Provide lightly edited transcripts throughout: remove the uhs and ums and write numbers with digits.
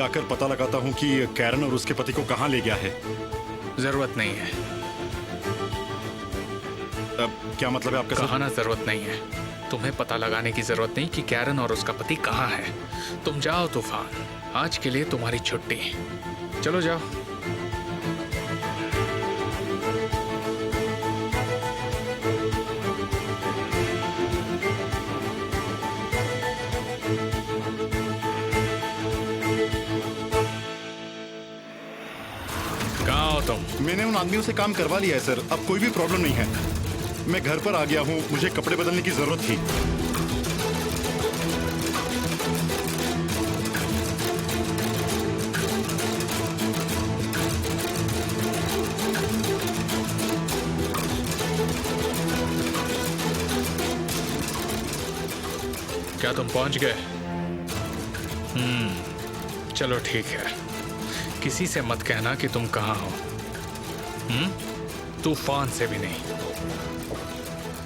जाकर पता लगाता हूँ कि कैरन और उसके पति को कहाँ ले गया है। जरूरत नहीं है। क्या मतलब है आपका सर? कहाना जरूरत नहीं है। तुम्हें पता लगाने की जरूरत नहीं कि कैरन और उसका पति कहाँ है। तुम जाओ तूफान, आज के लिए तुम्हारी छुट्टी। चलो जाओ। कहाँ हो तुम? मैंने उन आदमियों से काम करवा लिया है सर, अब कोई भी प्रॉब्लम नहीं है। मैं घर पर आ गया हूँ, मुझे कपड़े बदलने की जरूरत थी। क्या तुम पहुंच गए? चलो ठीक है। किसी से मत कहना कि तुम कहाँ हो। तूफान से भी नहीं।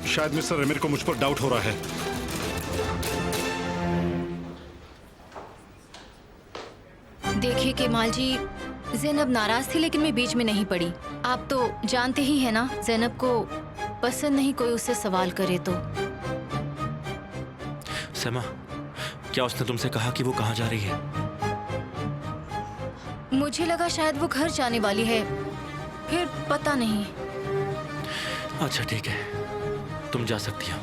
शायद मिस्टर अमीर को मुझ पर डाउट हो रहा है। देखिए केमाल जी, ज़ैनब नाराज थी लेकिन मैं बीच में नहीं पड़ी। आप तो जानते ही हैं ना, ज़ैनब को पसंद नहीं कोई उससे सवाल करे तो। समा, क्या उसने तुमसे कहा कि वो कहाँ जा रही है? मुझे लगा शायद वो घर जाने वाली है, फिर पता नहीं। अच्छा ठीक है, तुम जा सकती हो,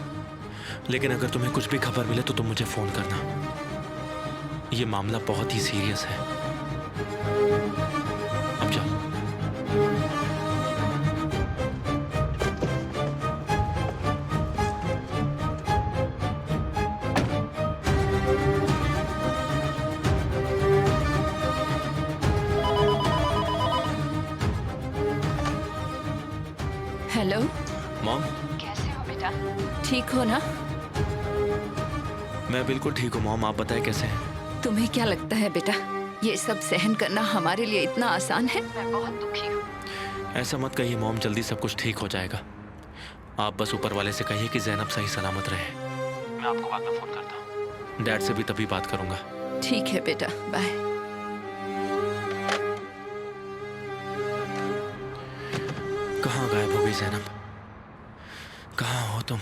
लेकिन अगर तुम्हें कुछ भी खबर मिले तो तुम मुझे फोन करना। ये मामला बहुत ही सीरियस है। अब जाओ। हेलो मॉम, कैसे हो बेटा? ठीक हो ना? मैं बिल्कुल ठीक हूँ मॉम, आप बताएं कैसे हैं? तुम्हें क्या लगता है बेटा, ये सब सहन करना हमारे लिए इतना आसान है? मैं बहुत दुखी हूँ। ऐसा मत कहिए मॉम, जल्दी सब कुछ ठीक हो जाएगा। आप बस ऊपर वाले से कहिए कि ज़ैनब सही सलामत रहे। मैं आपको बाद में फोन करता हूँ। डैड से भी तभी बात करूंगा। ठीक है बेटा, बाय। कहाँ गायब हो गई ज़ैनब? कहाँ हो तुम?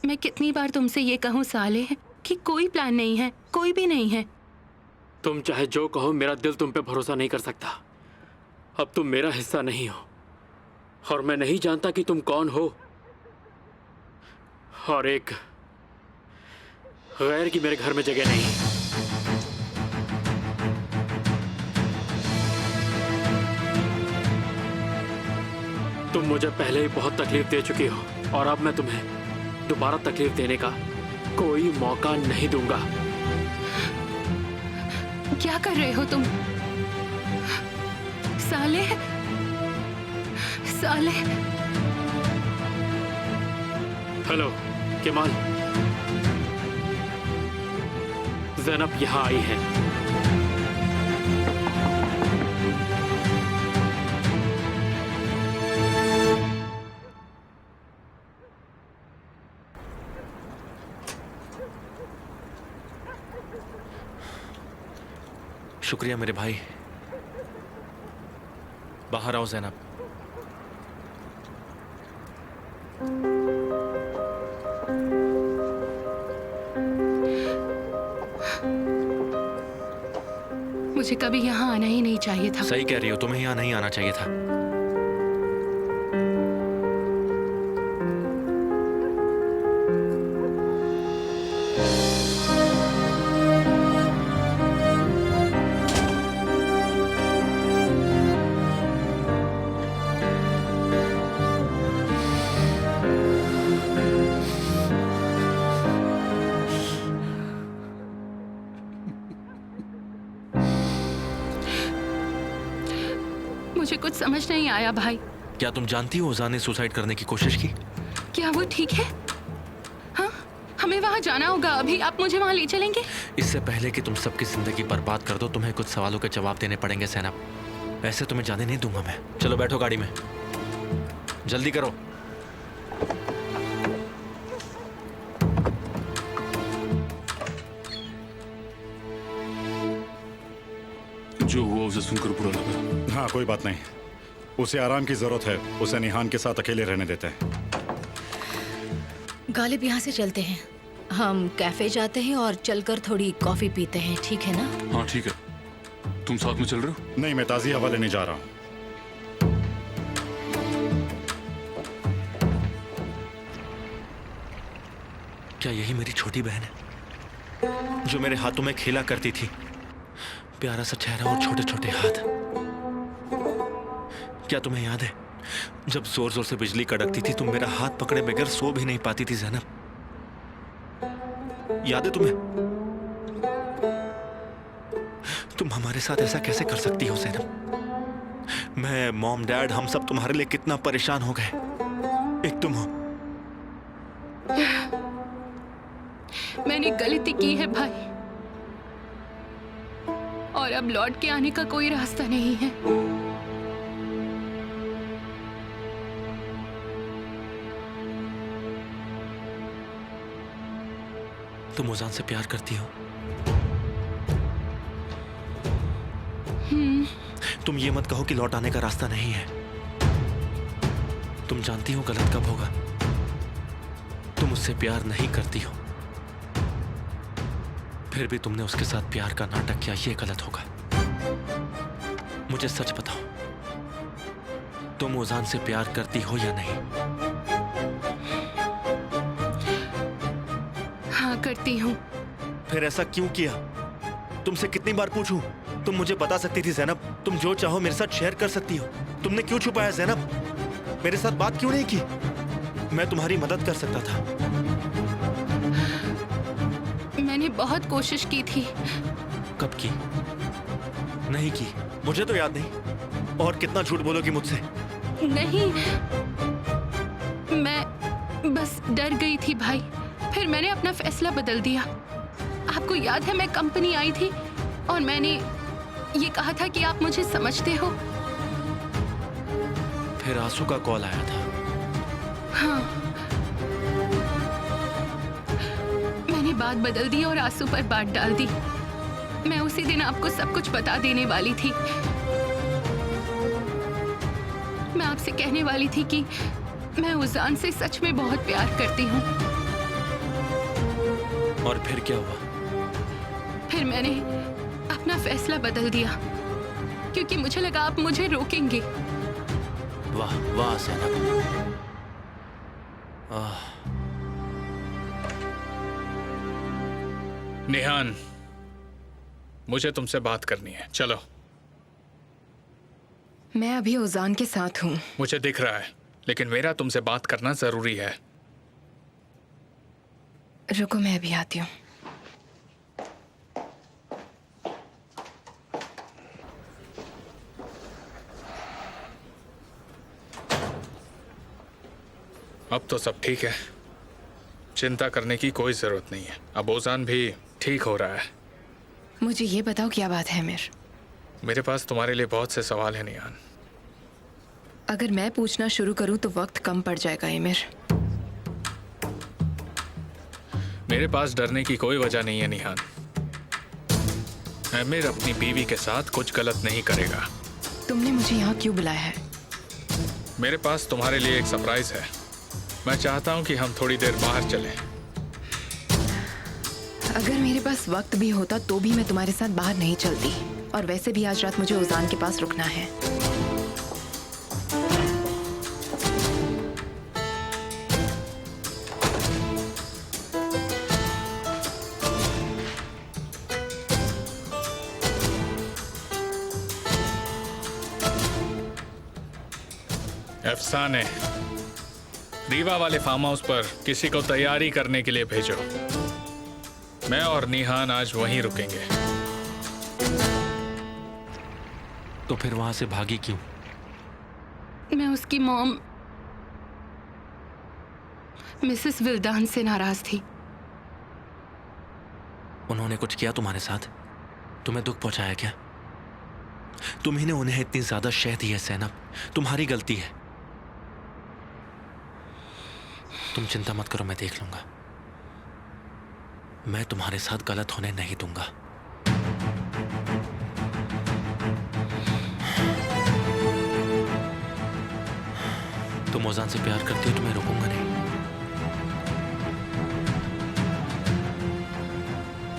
मैं कितनी बार तुमसे ये कहूँ साले कि कोई प्लान नहीं है, कोई भी नहीं है। तुम चाहे जो कहो, मेरा दिल तुम पे भरोसा नहीं कर सकता। अब तुम मेरा हिस्सा नहीं हो और मैं नहीं जानता कि तुम कौन हो। और एक गैर की मेरे घर में जगह नहीं। तुम मुझे पहले ही बहुत तकलीफ दे चुकी हो और अब मैं तुम्हें दोबारा तकलीफ देने का कोई मौका नहीं दूंगा। क्या कर रहे हो तुम? साले, साले। हेलो केमाल, ज़ैनब यहाँ आई है। शुक्रिया मेरे भाई। बाहर आओ ज़ैनब। मुझे कभी यहाँ आना ही नहीं चाहिए था। सही कह रही हो, तुम्हें यहाँ नहीं आना चाहिए था। मुझे कुछ समझ नहीं आया भाई। क्या तुम जानती हो उज़ा ने सुसाइड करने की कोशिश की? क्या वो ठीक है? हाँ, हमें वहाँ जाना होगा अभी। आप मुझे वहाँ ले चलेंगे? इससे पहले कि तुम सबकी जिंदगी बर्बाद कर दो, तुम्हें कुछ सवालों के जवाब देने पड़ेंगे ज़ैनब। ऐसे तुम्हें जाने नहीं दूंगा मैं। चलो बैठो गाड़ी में। जल्दी करो। जो हुआ उसे सुनकर बुरा लगा। हाँ, कोई बात नहीं। उसे आराम की जरूरत है। उसे निहान के साथ अकेले रहने देते हैं। गालिब, यहाँ से चलते हैं। हम कैफे जाते हैं और चलकर थोड़ी कॉफी पीते हैं, ठीक है ना? हाँ ठीक है। तुम साथ में चल रहे हो? नहीं, मैं ताज़ी हवा लेने जा रहा हूँ। क्या यही मेरी छोटी बहन है जो मेरे हाथों में खेला करती थी? प्यारा सा चेहरा और छोटे छोटे हाथ। क्या तुम्हें याद है जब जोर जोर से बिजली कड़कती थी, तुम मेरा हाथ पकड़े बगैर सो भी नहीं पाती थी ज़ैनब? याद है तुम्हें? तुम हमारे साथ ऐसा कैसे कर सकती हो ज़ैनब? मैं, मॉम, डैड, हम सब तुम्हारे लिए कितना परेशान हो गए। एक तुम हो। मैंने गलती की है भाई, और अब लौट के आने का कोई रास्ता नहीं है। तुम उजान से प्यार करती हो? तुम ये मत कहो कि लौट आने का रास्ता नहीं है। तुम जानती हो गलत कब होगा। तुम उससे प्यार नहीं करती हो, फिर भी तुमने उसके साथ प्यार का नाटक किया, ये गलत होगा। मुझे सच बताओ, तुम उजान से प्यार करती हो या नहीं? हाँ, करती हूँ। फिर ऐसा क्यों किया? तुमसे कितनी बार पूछूं? तुम मुझे बता सकती थी ज़ैनब। तुम जो चाहो मेरे साथ शेयर कर सकती हो। तुमने क्यों छुपाया ज़ैनब? मेरे साथ बात क्यों नहीं की? मैं तुम्हारी मदद कर सकता था। मैंने बहुत कोशिश की थी। कब की? नहीं की? मुझे तो याद नहीं। और कितना झूठ बोलोगी मुझसे? नहीं, मैं बस डर गई थी भाई। फिर मैंने अपना फैसला बदल दिया। आपको याद है, मैं कंपनी आई थी और मैंने ये कहा था कि आप मुझे समझते हो। फिर आंसू का कॉल आया था। हाँ, मैंने बात बदल दी और आंसू पर बात डाल दी। मैं उसी दिन आपको सब कुछ बता देने वाली थी। मैं आपसे कहने वाली थी कि मैं उजान से सच में बहुत प्यार करती हूँ। और फिर क्या हुआ? फिर मैंने अपना फैसला बदल दिया क्योंकि मुझे लगा आप मुझे रोकेंगे। वाह वाह ज़ैनब। निहान, मुझे तुमसे बात करनी है। चलो। मैं अभी उजान के साथ हूँ। मुझे दिख रहा है, लेकिन मेरा तुमसे बात करना जरूरी है। रुको, मैं अभी आती हूँ। अब तो सब ठीक है, चिंता करने की कोई जरूरत नहीं है। अब ओजान भी ठीक हो रहा है। मुझे ये बताओ, क्या बात है अमीर? मेरे पास तुम्हारे लिए बहुत से सवाल हैं निहान। अगर मैं पूछना शुरू करूँ तो वक्त कम पड़ जाएगा अमीर। मेरे पास डरने की कोई वजह नहीं है निहान। आमिर अपनी बीवी के साथ कुछ गलत नहीं करेगा। तुमने मुझे यहाँ क्यों बुलाया है? मेरे पास तुम्हारे लिए एक सरप्राइज है। मैं चाहता हूँ कि हम थोड़ी देर बाहर चलें। अगर मेरे पास वक्त भी होता तो भी मैं तुम्हारे साथ बाहर नहीं चलती। और वैसे भी आज रात मुझे उजान के पास रुकना है। अफसाने, रीवा वाले फार्म हाउस पर किसी को तैयारी करने के लिए भेजो। मैं और निहान आज वहीं रुकेंगे। तो फिर वहां से भागी क्यों? मैं उसकी मॉम मिसेस विल्दान से नाराज थी। उन्होंने कुछ किया तुम्हारे साथ? तुम्हें दुख पहुंचाया क्या? तुम्ही ने उन्हें इतनी ज्यादा शह दी है ज़ैनब, तुम्हारी गलती है। तुम चिंता मत करो, मैं देख लूंगा। मैं तुम्हारे साथ गलत होने नहीं दूंगा। तुम ओजान से प्यार करती हो तो मैं रोकूंगा नहीं।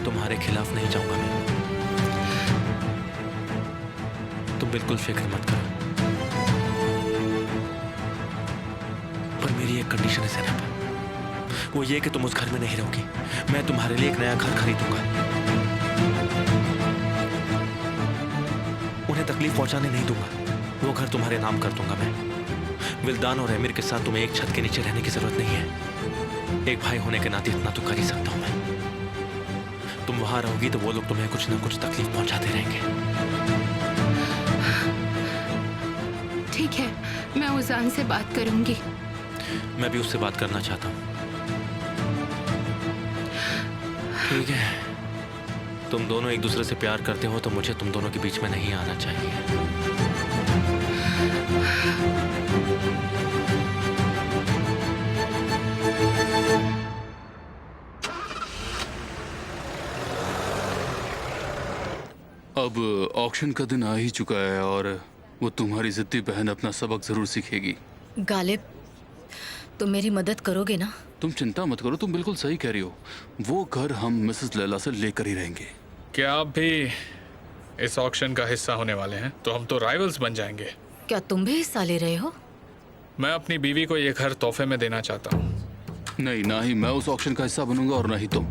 तुम्हारे खिलाफ नहीं जाऊंगा मैं। तुम बिल्कुल फिक्र मत करो। पर मेरी एक कंडीशन है ज़ैनब, वो ये कि तुम उस घर में नहीं रहोगी। मैं तुम्हारे लिए एक नया घर खरीदूंगा। उन्हें तकलीफ पहुंचाने नहीं दूंगा। वो घर तुम्हारे नाम कर दूंगा मैं। विल्दान और एमिर के साथ तुम्हें एक छत के नीचे रहने की जरूरत नहीं है। एक भाई होने के नाते इतना तो कर ही सकता हूं मैं। तुम वहां रहोगी तो वो लोग तुम्हें कुछ ना कुछ तकलीफ पहुंचाते रहेंगे। ठीक है, मैं उजान से बात करूंगी। मैं भी उससे बात करना चाहता हूं। ठीक है, तुम दोनों एक दूसरे से प्यार करते हो तो मुझे तुम दोनों के बीच में नहीं आना चाहिए। अब ऑक्शन का दिन आ ही चुका है और वो तुम्हारी जिद्दी बहन अपना सबक जरूर सीखेगी। गालिब, तुम मेरी मदद करोगे ना? तुम चिंता मत करो, तुम बिल्कुल सही कह रही हो। वो घर हम मिसेस लैला से लेकर ही रहेंगे। क्या आप भी इस ऑक्शन का हिस्सा होने वाले हैं? तो हम तो राइवल्स बन जाएंगे। क्या तुम भी हिस्सा ले रहे हो? मैं अपनी बीवी को ये घर तोहफे में देना चाहता हूँ। नहीं, ना ही मैं उस ऑक्शन का हिस्सा बनूंगा और ना ही तुम।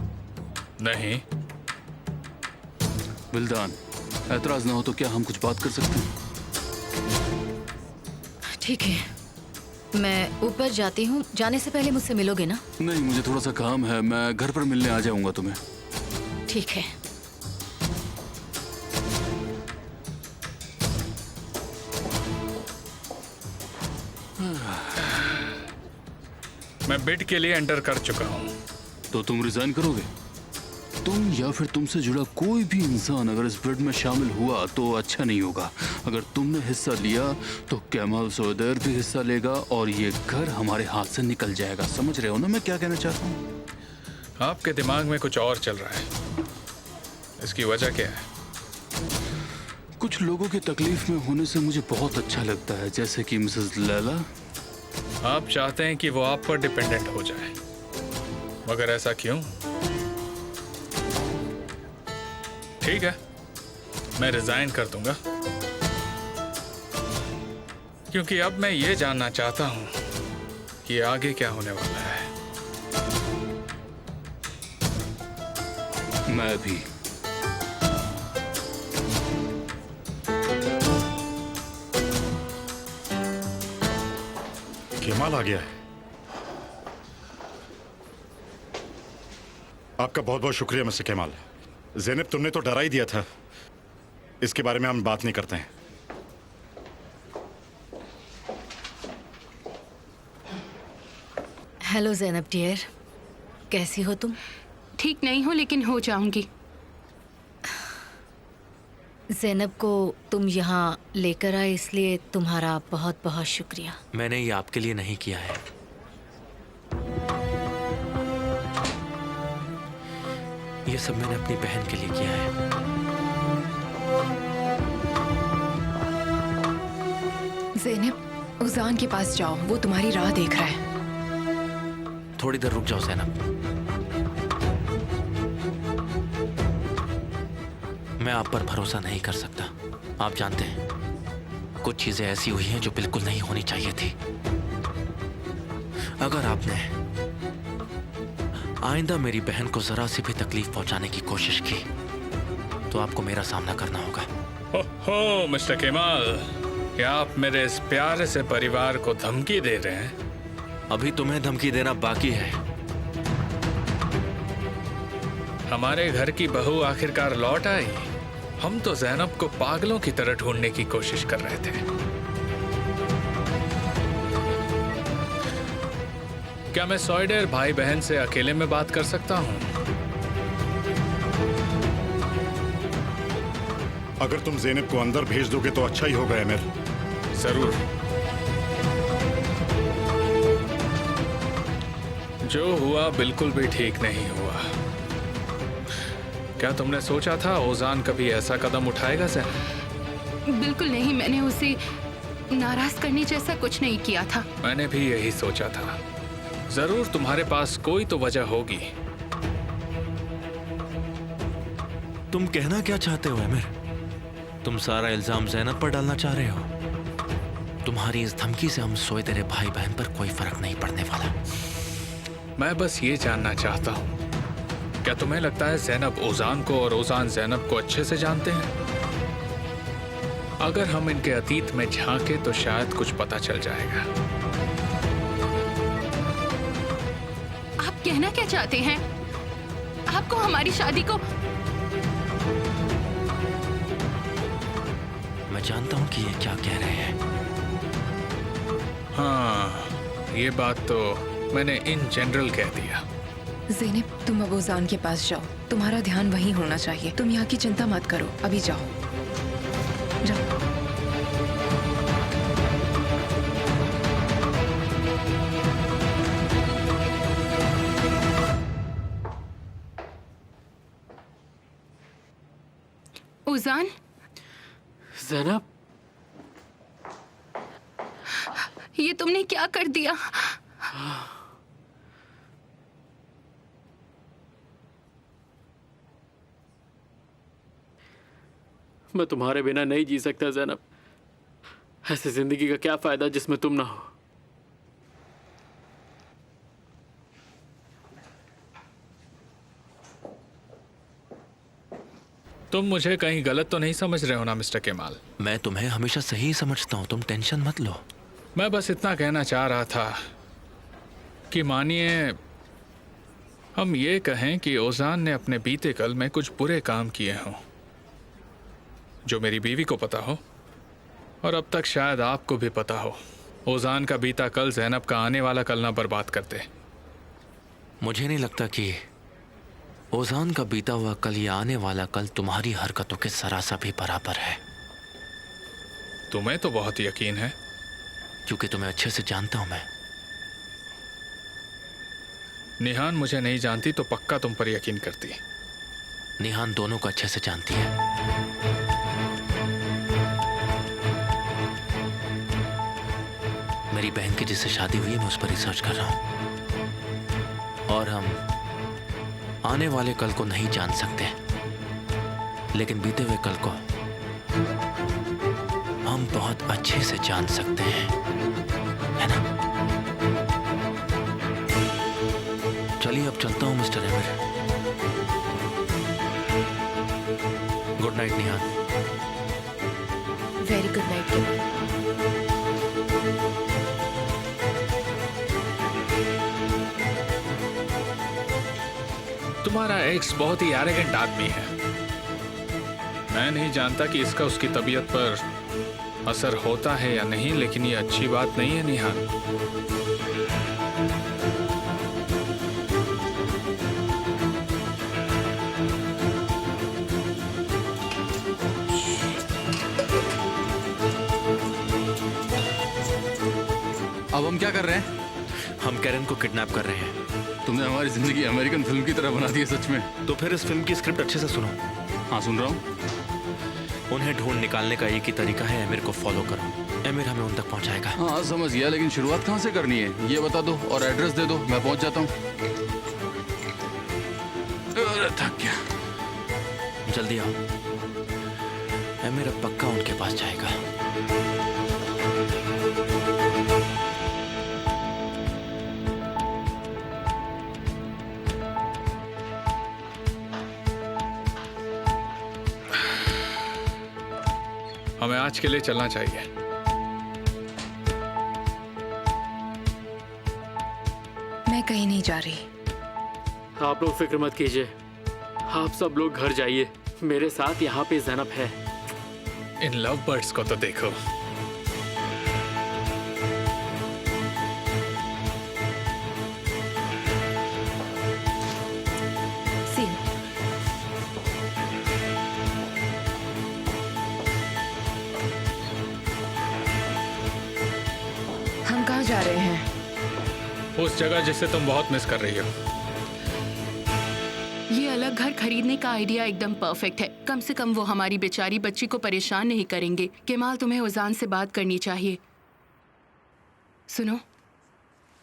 नहीं। विल्दान, ऐतराज ना हो तो क्या हम कुछ बात कर सकते हैं? ठीक है, मैं ऊपर जाती हूँ। जाने से पहले मुझसे मिलोगे ना? नहीं, मुझे थोड़ा सा काम है। मैं घर पर मिलने आ जाऊंगा तुम्हें। ठीक है। मैं बिड के लिए एंटर कर चुका हूँ। तो तुम रिजाइन करोगे? तुम या फिर तुमसे जुड़ा कोई भी इंसान अगर इस बिड में शामिल हुआ तो अच्छा नहीं होगा। अगर तुमने हिस्सा लिया तो कैमल सोदैर भी हिस्सा लेगा और ये घर हमारे हाथ से निकल जाएगा। समझ रहे हो ना मैं क्या कहना चाहता हूँ? आपके दिमाग में कुछ और चल रहा है। इसकी वजह क्या है? कुछ लोगों की तकलीफ में होने से मुझे बहुत अच्छा लगता है, जैसे कि मिसेस लैला। आप चाहते हैं कि वो आप पर डिपेंडेंट हो जाए, मगर ऐसा क्यों? ठीक है, मैं रिजाइन कर दूंगा, क्योंकि अब मैं ये जानना चाहता हूं कि आगे क्या होने वाला है। मैं भी। केमाल आ गया है। आपका बहुत बहुत शुक्रिया मिस्टर केमाल। ज़ैनब, तुमने तो डरा ही दिया था। इसके बारे में हम बात नहीं करते हैं। हेलो ज़ैनब डियर, कैसी हो तुम? ठीक नहीं हो लेकिन हो जाऊंगी। ज़ैनब को तुम यहाँ लेकर आए इसलिए तुम्हारा बहुत बहुत शुक्रिया। मैंने ये आपके लिए नहीं किया है। ये सब मैंने अपनी बहन के लिए किया है। ज़ैनब, उजान के पास जाओ, वो तुम्हारी राह देख रहा है। थोड़ी देर रुक जाओ ज़ैनब। मैं आप पर भरोसा नहीं कर सकता। आप जानते हैं, कुछ चीजें ऐसी हुई हैं जो बिल्कुल नहीं होनी चाहिए थी। अगर आपने आइंदा मेरी बहन को जरा सी भी तकलीफ पहुंचाने की कोशिश की तो आपको मेरा सामना करना होगा। हो मिस्टर केमाल, क्या आप मेरे इस प्यारे से परिवार को धमकी दे रहे हैं? अभी तुम्हें धमकी देना बाकी है। हमारे घर की बहू आखिरकार लौट आई। हम तो ज़ैनब को पागलों की तरह ढूंढने की कोशिश कर रहे थे। क्या मैं सॉइडर भाई बहन से अकेले में बात कर सकता हूँ? अगर तुम ज़ैनब को अंदर भेज दोगे तो अच्छा ही होगा एमिर। जरूर। जो हुआ बिल्कुल भी ठीक नहीं हुआ। क्या तुमने सोचा था ओजान कभी ऐसा कदम उठाएगा ज़ैनब? बिल्कुल नहीं, मैंने उसे नाराज करने जैसा कुछ नहीं किया था। मैंने भी यही सोचा था। जरूर तुम्हारे पास कोई तो वजह होगी। तुम कहना क्या चाहते हो आमिर? तुम सारा इल्जाम ज़ैनब पर डालना चाह रहे हो? तुम्हारी इस धमकी से हम सोए तेरे भाई बहन पर कोई फर्क नहीं पड़ने वाला। मैं बस ये जानना चाहता हूँ, क्या तुम्हें लगता है ज़ैनब ओजान को और ओजान ज़ैनब को अच्छे से जानते हैं? अगर हम इनके अतीत में झांके तो शायद कुछ पता चल जाएगा। आप कहना क्या चाहते हैं? आपको हमारी शादी को... मैं जानता हूं कि ये क्या कह रहे हैं। हाँ, ये बात तो मैंने इन जनरल कह दिया। ज़ैनब, तुम अब ओजान के पास जाओ। तुम्हारा ध्यान वहीं होना चाहिए। तुम यहाँ की चिंता मत करो, अभी जाओ जाओ। ओजान, ज़ैनब, ये तुमने क्या कर दिया? मैं तुम्हारे बिना नहीं जी सकता ज़ैनब। ऐसी जिंदगी का क्या फायदा जिसमें तुम ना हो। तुम मुझे कहीं गलत तो नहीं समझ रहे हो ना मिस्टर केमाल? मैं तुम्हें हमेशा सही समझता हूं, तुम टेंशन मत लो। मैं बस इतना कहना चाह रहा था कि मानिए हम ये कहें कि ओजान ने अपने बीते कल में कुछ बुरे काम किए हों जो मेरी बीवी को पता हो, और अब तक शायद आपको भी पता हो। ओजान का बीता कल ज़ैनब का आने वाला कल ना बर्बाद करते। मुझे नहीं लगता कि ओजान का बीता हुआ कल या आने वाला कल तुम्हारी हरकतों के सरासा भी बराबर है। तुम्हें तो बहुत यकीन है। क्योंकि तुम्हें अच्छे से जानता हूं मैं। निहान मुझे नहीं जानती तो पक्का तुम पर यकीन करती। निहान दोनों को अच्छे से जानती है। मेरी बहन की जिससे शादी हुई है मैं उस पर रिसर्च कर रहा हूं, और हम आने वाले कल को नहीं जान सकते, लेकिन बीते हुए कल को हम बहुत अच्छे से जान सकते हैं, है ना? चलिए अब चलता हूं mister Emir. Good night Nihan. Very good night Kemal. तुम्हारा एक्स बहुत ही एरोगेंट आदमी है। मैं नहीं जानता कि इसका उसकी तबीयत पर असर होता है या नहीं, लेकिन ये अच्छी बात नहीं है निहान। अब हम क्या कर रहे हैं? हम कैरन को किडनैप कर रहे हैं। तुमने हमारी जिंदगी अमेरिकन फिल्म की तरह बना दी है सच में। तो फिर इस फिल्म की स्क्रिप्ट अच्छे से सुनो। हाँ सुन रहा हूँ। उन्हें ढूंढ निकालने का एक ही तरीका है, एमिर को फॉलो करो। एमिर हमें उन तक पहुंचाएगा। हाँ समझ गया, लेकिन शुरुआत कहाँ से करनी है ये बता दो और एड्रेस दे दो, मैं पहुंच जाता हूँ। अरे थक गया। जल्दी आओ। एमिर अब पक्का उनके पास जाएगा। हमें आज के लिए चलना चाहिए। मैं कहीं नहीं जा रही। आप लोग फिक्र मत कीजिए, आप सब लोग घर जाइए। मेरे साथ यहाँ पे ज़ैनब है। इन लव बर्ड्स को तो देखो। See you. हम कहाँ जा रहे हैं? उस जगह जिसे तुम बहुत मिस कर रही हो। ये अलग घर खरीदने का आइडिया एकदम परफेक्ट है। कम से कम वो हमारी बेचारी बच्ची को परेशान नहीं करेंगे। केमाल, तुम्हें उजान से बात करनी चाहिए। सुनो,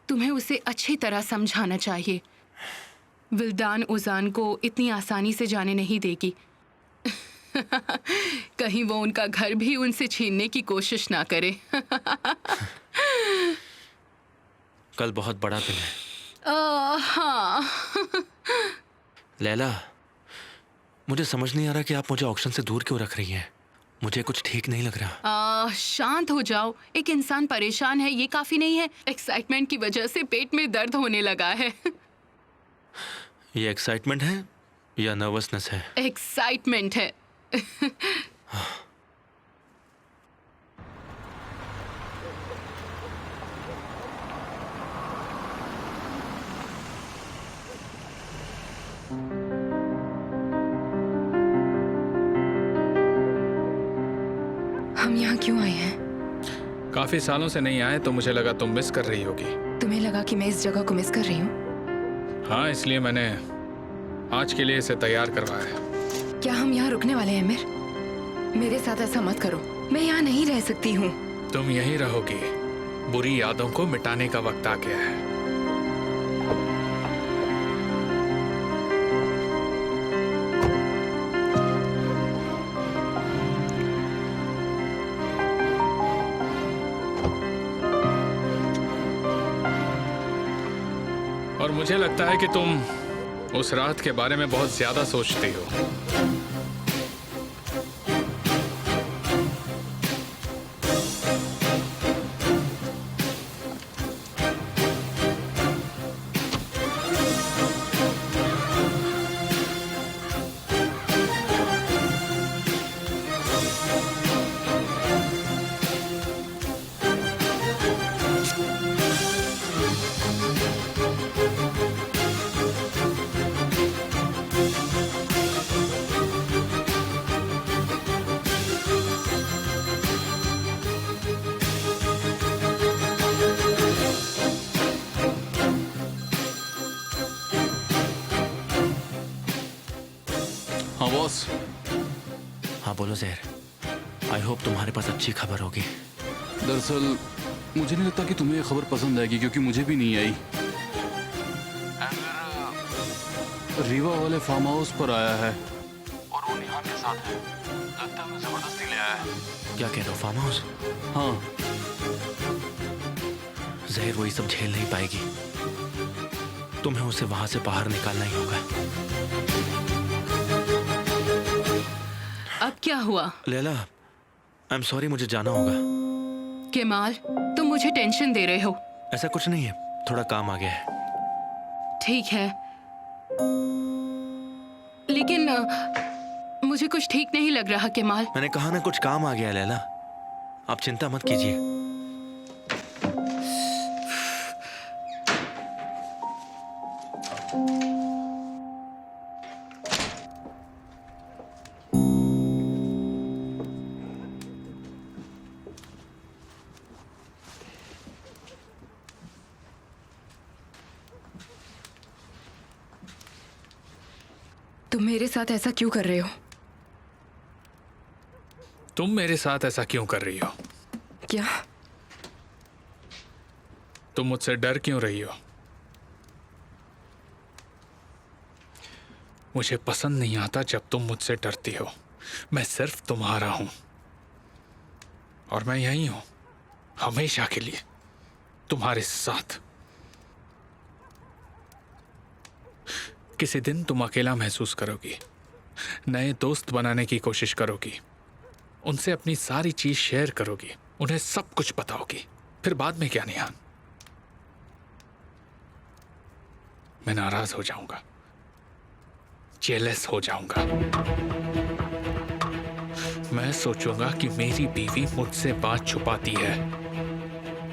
तुम्हें उसे अच्छी तरह समझाना चाहिए। विल्दान उजान को इतनी आसानी से जाने नहीं देगी। कहीं वो उनका घर भी उनसे छीनने की कोशिश ना करे। कल बहुत बड़ा दिन है। हाँ। लैला, मुझे समझ नहीं आ रहा कि आप मुझे ऑक्शन से दूर क्यों रख रही हैं। मुझे कुछ ठीक नहीं लग रहा। शांत हो जाओ। एक इंसान परेशान है ये काफी नहीं है। एक्साइटमेंट की वजह से पेट में दर्द होने लगा है। ये एक्साइटमेंट है या नर्वसनेस है? एक्साइटमेंट है। हम यहाँ क्यों आए हैं? काफी सालों से नहीं आए तो मुझे लगा तुम मिस कर रही होगी। तुम्हें लगा कि मैं इस जगह को मिस कर रही हूँ? हाँ, इसलिए मैंने आज के लिए इसे तैयार करवाया है। क्या हम यहाँ रुकने वाले हैं अमीर? मेरे साथ ऐसा मत करो। मैं यहाँ नहीं रह सकती हूँ। तुम यहीं रहोगी। बुरी यादों को मिटाने का वक्त आ गया है। और मुझे लगता है कि तुम उस रात के बारे में बहुत ज्यादा सोचती हो। हाँ बॉस। हाँ बोलो ज़हर। आई होप तुम्हारे पास अच्छी खबर होगी। दरअसल मुझे नहीं लगता कि तुम्हें ये खबर पसंद आएगी, क्योंकि मुझे भी नहीं आई। रीवा वाले फार्म हाउस पर आया है और वो निहान के साथ है। लगता है उन्हें जबरदस्ती ले आया है। क्या कह रहे हो, फार्म हाउस? हाँ। ज़हर वही सब झेल नहीं पाएगी। तुम्हें उसे वहां से बाहर निकालना ही होगा। अब क्या हुआ? लैला, आई एम सॉरी, मुझे जाना होगा। केमाल, तुम मुझे टेंशन दे रहे हो। ऐसा कुछ नहीं है, थोड़ा काम आ गया है। ठीक है, लेकिन मुझे कुछ ठीक नहीं लग रहा केमाल। मैंने कहा ना, कुछ काम आ गया है लैला। आप चिंता मत कीजिए। तुम मेरे साथ ऐसा क्यों कर रहे हो? तुम मेरे साथ ऐसा क्यों कर रही हो? क्या? तुम मुझसे डर क्यों रही हो? मुझे पसंद नहीं आता जब तुम मुझसे डरती हो। मैं सिर्फ तुम्हारा हूं और मैं यहीं हूं हमेशा के लिए, तुम्हारे साथ। किसी दिन तुम अकेला महसूस करोगी, नए दोस्त बनाने की कोशिश करोगी, उनसे अपनी सारी चीज शेयर करोगी, उन्हें सब कुछ बताओगी। फिर बाद में क्या निहान? मैं नाराज हो जाऊंगा, जेलस हो जाऊंगा। मैं सोचूंगा कि मेरी बीवी मुझसे बात छुपाती है।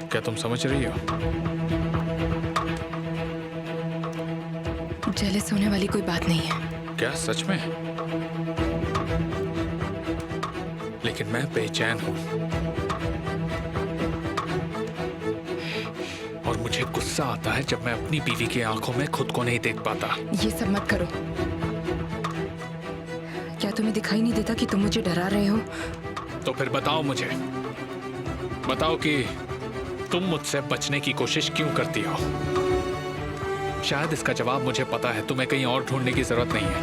क्या तुम समझ रही हो? जेलस होने वाली कोई बात नहीं है। क्या सच में? लेकिन मैं बेचैन हूं और मुझे गुस्सा गुस्सा आता है जब मैं अपनी बीवी की आंखों में खुद को नहीं देख पाता। ये सब मत करो। क्या तुम्हें दिखाई नहीं देता कि तुम मुझे डरा रहे हो? तो फिर बताओ मुझे, बताओ कि तुम मुझसे बचने की कोशिश क्यों करती हो? शायद इसका जवाब मुझे पता है, तुम्हें कहीं और ढूंढने की जरूरत नहीं है।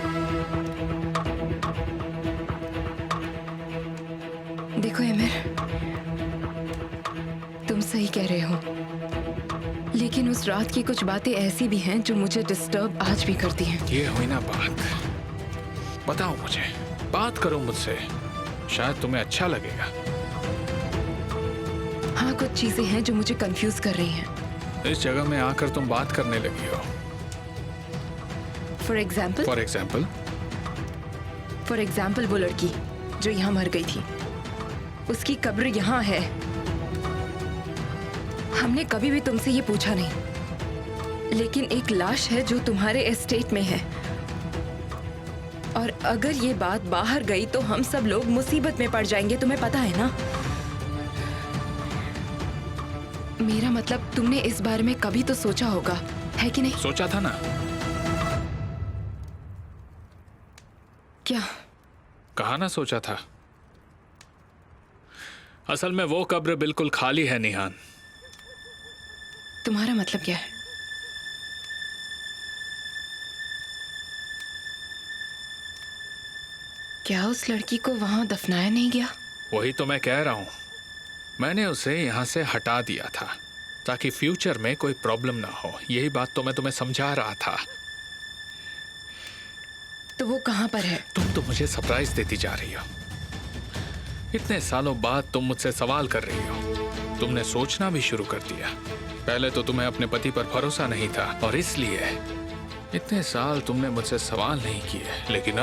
देखो एमिर, तुम सही कह रहे हो, लेकिन उस रात की कुछ बातें ऐसी भी हैं जो मुझे डिस्टर्ब आज भी करती हैं। ये हुई ना बात। बताओ मुझे, बात करो मुझसे, शायद तुम्हें अच्छा लगेगा। हाँ, कुछ चीजें हैं जो मुझे कंफ्यूज कर रही हैं। इस जगह में आकर तुम बात करने लगी हो। फॉर एग्जाम्पल वो लड़की जो यहाँ मर गई थी, उसकी कब्र यहाँ है। हमने कभी भी तुमसे ये पूछा नहीं, लेकिन एक लाश है जो तुम्हारे एस्टेट में है, और अगर ये बात बाहर गई तो हम सब लोग मुसीबत में पड़ जाएंगे, तुम्हें पता है ना? मेरा मतलब, तुमने इस बारे में कभी तो सोचा होगा, है कि नहीं? सोचा था ना। क्या? कहा ना सोचा था। असल में वो कब्र बिल्कुल खाली है निहान। तुम्हारा मतलब क्या है? क्या उस लड़की को वहां दफनाया नहीं गया? वही तो मैं कह रहा हूं। मैंने उसे यहां से हटा दिया था ताकि फ्यूचर में कोई प्रॉब्लम ना हो। यही बात तो मैं तुम्हें समझा रहा था। तो वो कहां पर है? तुम तो मुझे सरप्राइज देती जा रही हो। इतने सालों बाद तुम मुझसे सवाल कर रही हो। तुमने सोचना भी शुरू कर दिया। पहले तो तुम्हें अपने पति पर भरोसा नहीं था और इसलिए इतने साल तुमने मुझसे सवाल नहीं किए, लेकिन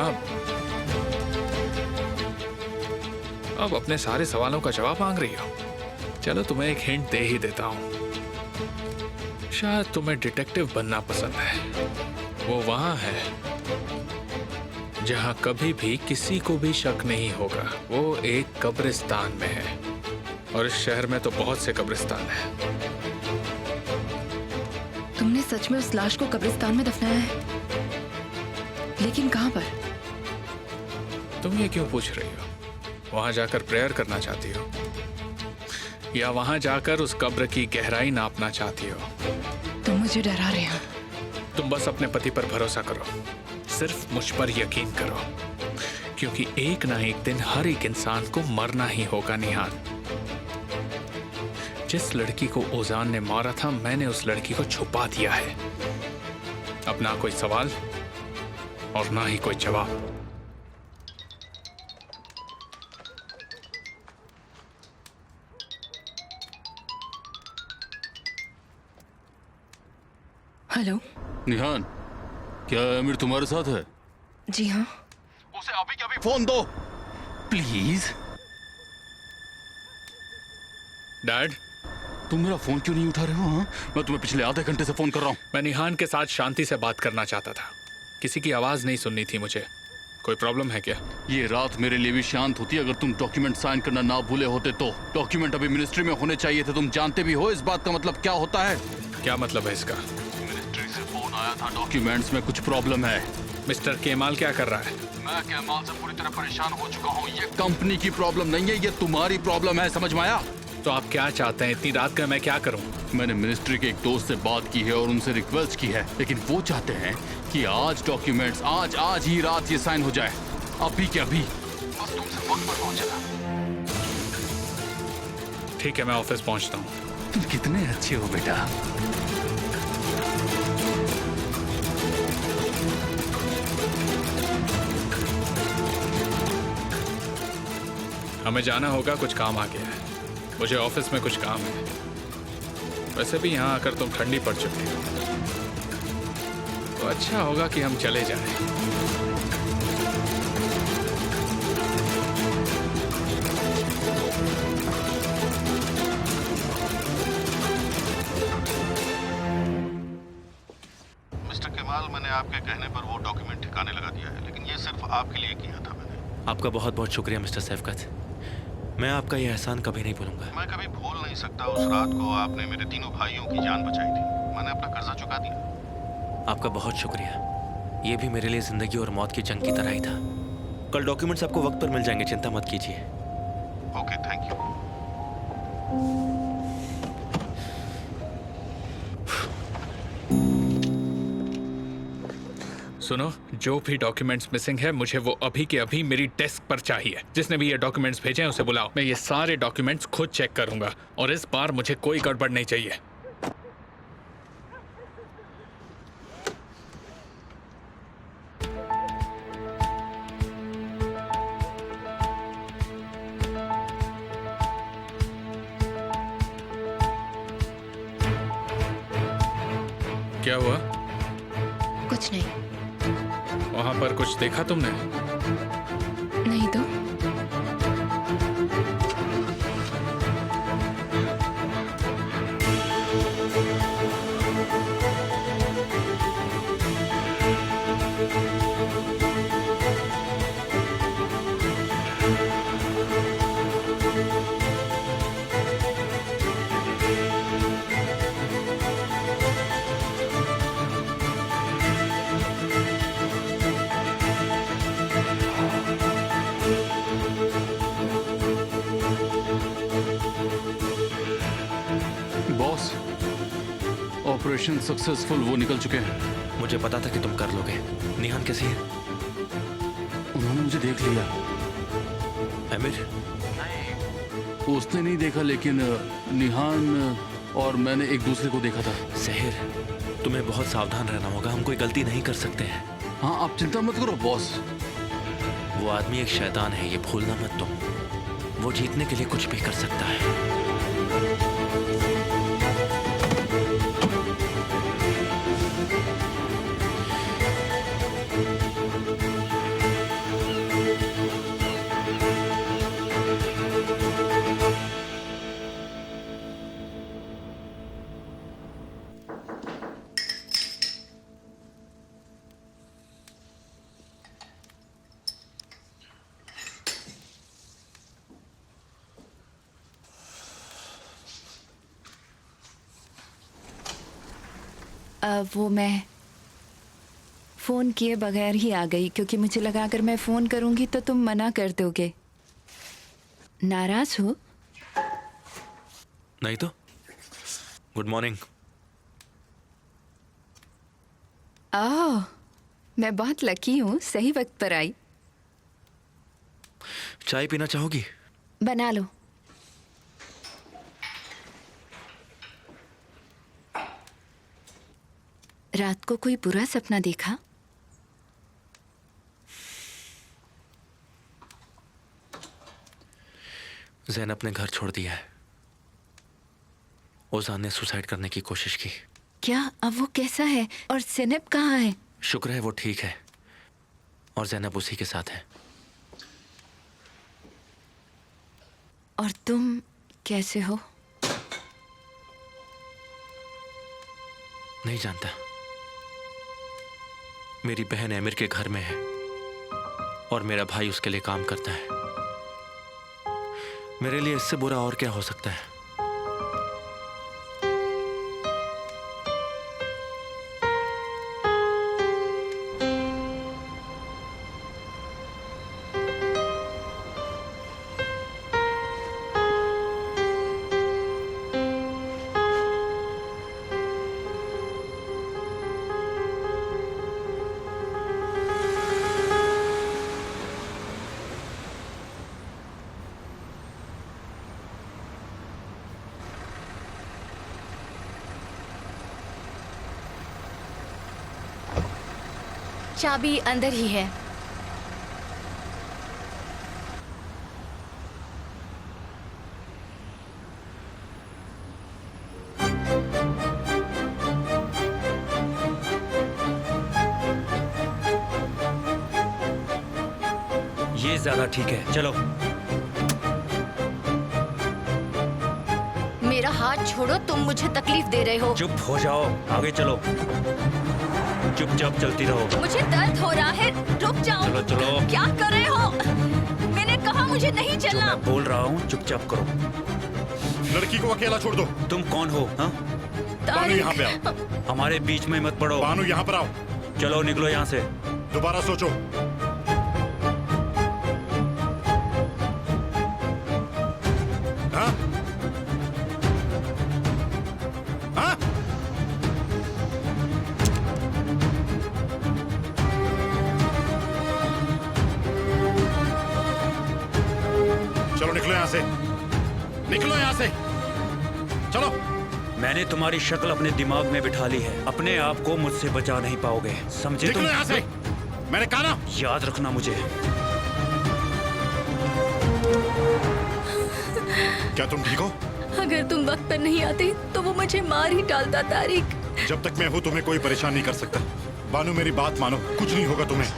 अब अपने सारे सवालों का जवाब मांग रही हो। चलो तुम्हें एक हिंट दे ही देता हूं। शायद तुम्हें डिटेक्टिव बनना पसंद है। वो वहां है जहां कभी भी किसी को भी शक नहीं होगा। वो एक कब्रिस्तान में है, और इस शहर में तो बहुत से कब्रिस्तान हैं। तुमने सच में उस लाश को कब्रिस्तान में दफनाया है? लेकिन कहां पर? तुम ये क्यों पूछ रही हो? वहां जाकर प्रेयर करना चाहती हो, या वहां जाकर उस कब्र की गहराई नापना चाहती हो? तुम मुझे डरा रहे हो। तुम बस अपने पति पर भरोसा करो, सिर्फ मुझ पर यकीन करो, क्योंकि एक ना एक दिन हर एक इंसान को मरना ही होगा निहान। जिस लड़की को ओजान ने मारा था, मैंने उस लड़की को छुपा दिया है। अब ना कोई सवाल और ना ही कोई जवाब। हेलो निहान, क्या अमीर तुम्हारे साथ है? जी हाँ। उसे अभी के अभी फोन दो प्लीज। डैड, तुम मेरा फोन क्यों नहीं उठा रहे हो? हाँ, मैं तुम्हें पिछले आधे घंटे से फोन कर रहा हूँ। मैं निहान के साथ शांति से बात करना चाहता था। किसी की आवाज नहीं सुननी थी मुझे। कोई प्रॉब्लम है क्या? ये रात मेरे लिए भी शांत होती अगर तुम डॉक्यूमेंट साइन करना ना भूले होते तो। डॉक्यूमेंट अभी मिनिस्ट्री में होने चाहिए थे, तुम जानते भी हो इस बात का मतलब क्या होता है। क्या मतलब है इसका? मिनिस्ट्री से फोन आया था, डॉक्यूमेंट्स में कुछ प्रॉब्लम है। मिस्टर केमाल क्या कर रहा है? मैं केमाल से पूरी तरह परेशान हो चुका हूँ। ये कंपनी की प्रॉब्लम नहीं है, ये तुम्हारी प्रॉब्लम है, समझ में आया? तो आप क्या चाहते हैं? इतनी रात का मैं क्या करूं? मैंने मिनिस्ट्री के एक दोस्त से बात की है और उनसे रिक्वेस्ट की है, लेकिन वो चाहते हैं कि आज डॉक्यूमेंट्स आज ही रात ये साइन हो जाए, अभी के अभी। बस तुमसे वक्त पर पहुंचना। ठीक है, मैं ऑफिस पहुंचता हूं। तुम कितने अच्छे हो बेटा। हमें जाना होगा, कुछ काम आ गया है। मुझे ऑफिस में कुछ काम है। वैसे भी यहाँ आकर तुम ठंडी पड़ चुकी हो, तो अच्छा होगा कि हम चले जाएं। मिस्टर केमाल, मैंने आपके कहने पर वो डॉक्यूमेंट ठिकाने लगा दिया है, लेकिन ये सिर्फ आपके लिए किया था मैंने। आपका बहुत बहुत शुक्रिया मिस्टर सैफकत। मैं आपका ये एहसान कभी नहीं भूलूंगा। मैं कभी भूल नहीं सकता उस रात को आपने मेरे तीनों भाइयों की जान बचाई थी। मैंने अपना कर्जा चुका दिया। आपका बहुत शुक्रिया। ये भी मेरे लिए जिंदगी और मौत की जंग की तरह ही था। कल डॉक्यूमेंट्स आपको वक्त पर मिल जाएंगे, चिंता मत कीजिए। Okay, thank you. सुनो, जो भी डॉक्यूमेंट्स मिसिंग है मुझे वो अभी के अभी मेरी डेस्क पर चाहिए। जिसने भी ये डॉक्यूमेंट्स भेजे हैं उसे बुलाओ। मैं ये सारे डॉक्यूमेंट्स खुद चेक करूंगा और इस बार मुझे कोई गड़बड़ नहीं चाहिए। क्या हुआ? कुछ नहीं। वहां पर कुछ देखा तुमने? नहीं तो। बॉस, ऑपरेशन सक्सेसफुल वो निकल चुके हैं। मुझे पता था कि तुम कर लोगे। निहान कैसी है? उन्होंने मुझे देख लिया। आमिर? उसने नहीं देखा, लेकिन निहान और मैंने एक दूसरे को देखा था। सहर, तुम्हें बहुत सावधान रहना होगा। हम कोई गलती नहीं कर सकते हैं। हाँ, आप चिंता मत करो बॉस। वो आदमी एक शैतान है, ये भूलना मत तुम। वो जीतने के लिए कुछ भी कर सकता है। वो मैं फ़ोन किए बगैर ही आ गई, क्योंकि मुझे लगा अगर मैं फ़ोन करूंगी तो तुम मना कर दोगे। नाराज हो? नहीं तो। Good morning. ओह, मैं बहुत लकी हूँ, सही वक्त पर आई। चाय पीना चाहोगी? बना लो। रात को कोई बुरा सपना देखा? ज़ैनब ने घर छोड़ दिया है। ओजान ने सुसाइड करने की कोशिश की। क्या? अब वो कैसा है? और ज़ैनब कहाँ है? शुक्र है वो ठीक है, और ज़ैनब उसी के साथ है। और तुम कैसे हो? नहीं जानता। मेरी बहन आमिर के घर में है और मेरा भाई उसके लिए काम करता है। मेरे लिए इससे बुरा और क्या हो सकता है? चाबी अंदर ही है। ये ज्यादा ठीक है, चलो। मेरा हाथ छोड़ो, तुम मुझे तकलीफ दे रहे हो। चुप हो जाओ, आगे चलो। चुपचाप चलती रहो। मुझे दर्द हो रहा है, रुक जाओ। चलो चलो। क्या कर रहे हो? मैंने कहा मुझे नहीं जो चलना। मैं बोल रहा हूँ चुपचाप करो। लड़की को अकेला छोड़ दो। तुम कौन हो? हाँ? बानू यहाँ पे आओ। हमारे बीच में मत पड़ो। बानू यहाँ पर आओ। चलो निकलो यहाँ से। दोबारा सोचो। हाँ? हाँ? चलो निकलो यहाँ से। निकलो यहाँ से। चलो। मैंने तुम्हारी शक्ल अपने दिमाग में बिठा ली है। अपने आप को मुझसे बचा नहीं पाओगे, समझे तुम? निकलो यहाँ से। मैंने कहा ना। याद रखना मुझे। क्या तुम ठीक हो? अगर तुम वक्त पर नहीं आते तो वो मुझे मार ही डालता तारिक। जब तक मैं हूँ तुम्हें कोई परेशान नहीं कर सकता। बानू मेरी बात मानो, कुछ नहीं होगा तुम्हें।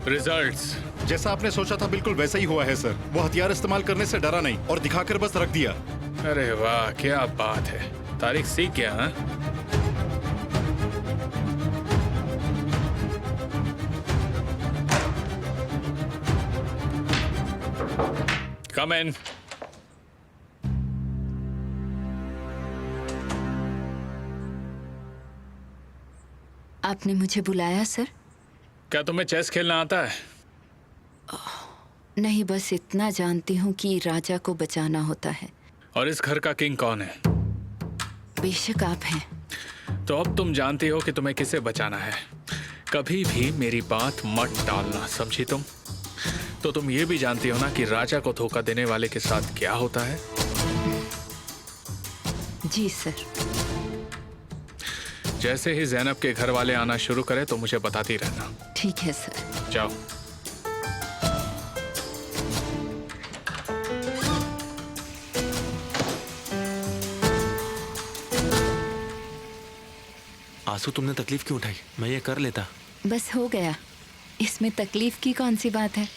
रिजल्ट्स जैसा आपने सोचा था बिल्कुल वैसा ही हुआ है सर। वो हथियार इस्तेमाल करने से डरा नहीं और दिखाकर बस रख दिया। अरे वाह, क्या बात है। तारिक सीख गया। हाँ, कम इन। आपने मुझे बुलाया सर? क्या तुम्हें चेस खेलना आता है? नहीं, बस इतना जानती हूँ कि राजा को बचाना होता है। और इस घर का किंग कौन है? बेशक आप हैं। तो अब तुम जानती हो कि तुम्हें किसे बचाना है। कभी भी मेरी बात मत टालना, समझी तुम? तो तुम ये भी जानती हो ना कि राजा को धोखा देने वाले के साथ क्या होता है? जी सर। जैसे ही ज़ैनब के घर वाले आना शुरू करें तो मुझे बताती रहना। ठीक है सर। जाओ। आंसू, तुमने तकलीफ क्यों उठाई? मैं ये कर लेता। बस हो गया, इसमें तकलीफ की कौन सी बात है।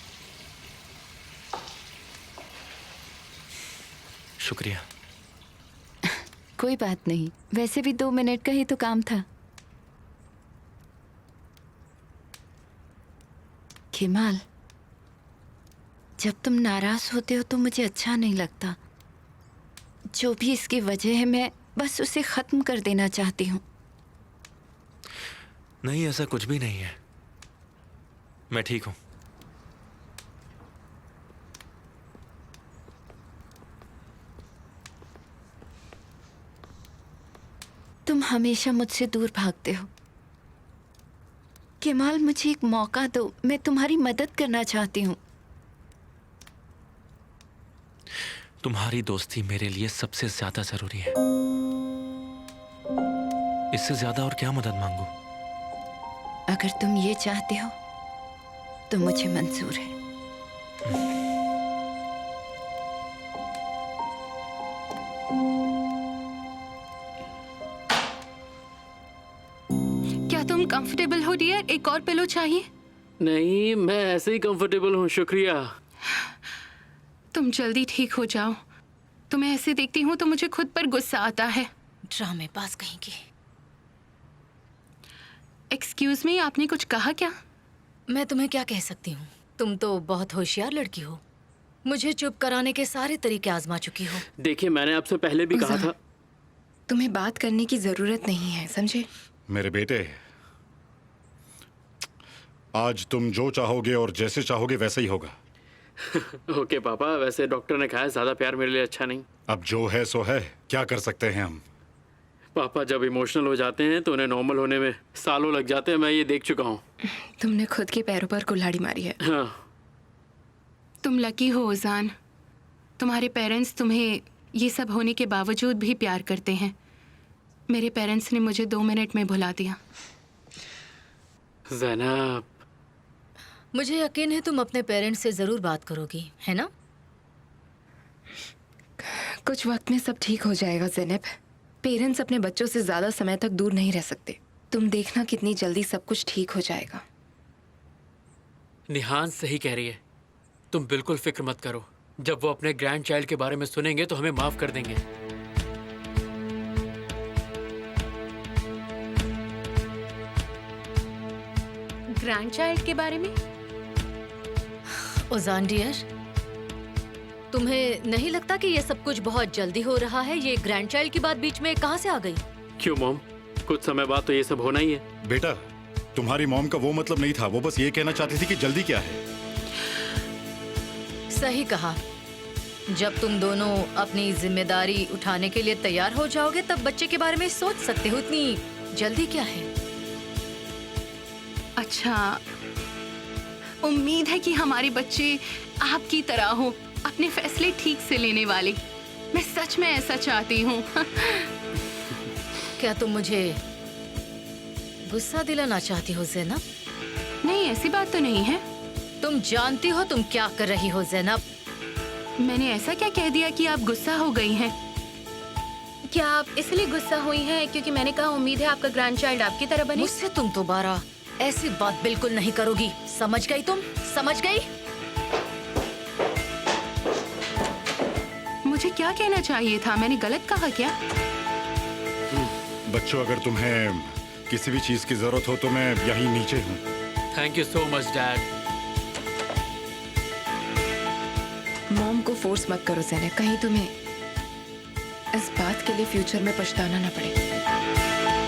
शुक्रिया। कोई बात नहीं, वैसे भी 2 मिनट का ही तो काम था। केमाल, जब तुम नाराज होते हो तो मुझे अच्छा नहीं लगता। जो भी इसकी वजह है मैं बस उसे खत्म कर देना चाहती हूँ। नहीं, ऐसा कुछ भी नहीं है। मैं ठीक हूं। तुम हमेशा मुझसे दूर भागते हो। केमाल, मुझे एक मौका दो, मैं तुम्हारी मदद करना चाहती हूँ। तुम्हारी दोस्ती मेरे लिए सबसे ज्यादा जरूरी है। इससे ज्यादा और क्या मदद मांगू? अगर तुम ये चाहते हो तो मुझे मंजूर है। क्या तुम कंफर्टेबल हो डियर? एक और पिलो चाहिए? नहीं, मैं ऐसे ही कंफर्टेबल हूँ, शुक्रिया। तुम जल्दी ठीक हो जाओ। तुम्हें ऐसे देखती हूँ तो मुझे खुद पर गुस्सा आता है। ड्रामे पास कहीं की। एक्सक्यूज मी, आपने कुछ कहा क्या? मैं तुम्हें क्या कह सकती हूँ? तुम तो बहुत होशियार लड़की हो। मुझे चुप कराने के सारे तरीके आजमा चुकी हो। देखिए, मैंने आपसे पहले भी कहा था। तुम्हें बात करने की जरूरत नहीं है, समझे? मेरे बेटे, आज तुम जो चाहोगे और जैसे चाहोगे वैसा ही होगा। ओके पापा, वैसे डॉक्टर ने कहा है ज्यादा प्यार मेरे लिए अच्छा नहीं। अब जो है सो है, क्या कर सकते हैं हम। पापा जब इमोशनल हो जाते हैं तो उन्हें नॉर्मल होने में सालों लग जाते हैं। मैं ये देख चुका हूँ। तुमने खुद के पैरों पर कुल्हाड़ी मारी है। हाँ। तुम लकी हो ओजान। तुम्हारे पेरेंट्स तुम्हें ये सब होने के बावजूद भी प्यार करते हैं। मेरे पेरेंट्स ने मुझे 2 मिनट में भुला दिया। ज़ैनब, मुझे यकीन है तुम अपने पेरेंट्स से जरूर बात करोगी, है ना? कुछ वक्त में सब ठीक हो जाएगा ज़ैनब। पेरेंट्स अपने बच्चों से ज्यादा समय तक दूर नहीं रह सकते। तुम देखना कितनी जल्दी सब कुछ ठीक हो जाएगा। निहान सही कह रही है, तुम बिल्कुल फिक्र मत करो। जब वो अपने ग्रैंड चाइल्ड के बारे में सुनेंगे तो हमें माफ कर देंगे। ग्रैंड चाइल्ड के बारे में? ओजान डियर, तुम्हें नहीं लगता कि ये सब कुछ बहुत जल्दी हो रहा है? ये ग्रैंड चाइल्ड की बात बीच में कहाँ से आ गई? क्यों मॉम, कुछ समय बाद तो ये सब होना ही है। बेटा, तुम्हारी मॉम का वो मतलब नहीं था। वो बस ये कहना चाहती थी कि जल्दी क्या है। सही कहा। जब तुम दोनों अपनी जिम्मेदारी उठाने के लिए तैयार हो जाओगे तब बच्चे के बारे में सोच सकते हो। इतनी जल्दी क्या है? अच्छा, उम्मीद है कि हमारे बच्चे आपकी तरह हो, अपने फैसले ठीक से लेने वाले। मैं सच में ऐसा चाहती हूँ। क्या तुम मुझे गुस्सा दिलाना चाहती हो ज़ैनब? नहीं, ऐसी बात तो नहीं है। तुम जानती हो तुम क्या कर रही हो ज़ैनब? मैंने ऐसा क्या कह दिया कि आप गुस्सा हो गई हैं? क्या आप इसलिए गुस्सा हुई हैं क्योंकि मैंने कहा उम्मीद है आपका ग्रैंड चाइल्ड आपकी तरह बने? मुझसे तुम दोबारा ऐसी बात बिल्कुल नहीं करोगी, समझ गई? तुम समझ गई? मुझे क्या कहना चाहिए था? मैंने गलत कहा क्या? बच्चों, अगर तुम्हें किसी भी चीज की जरूरत हो तो मैं यहीं नीचे हूँ। Thank you so much dad. Mom को फोर्स मत करो ज़ैनब, कहीं तुम्हें इस बात के लिए फ्यूचर में पछताना ना पड़े।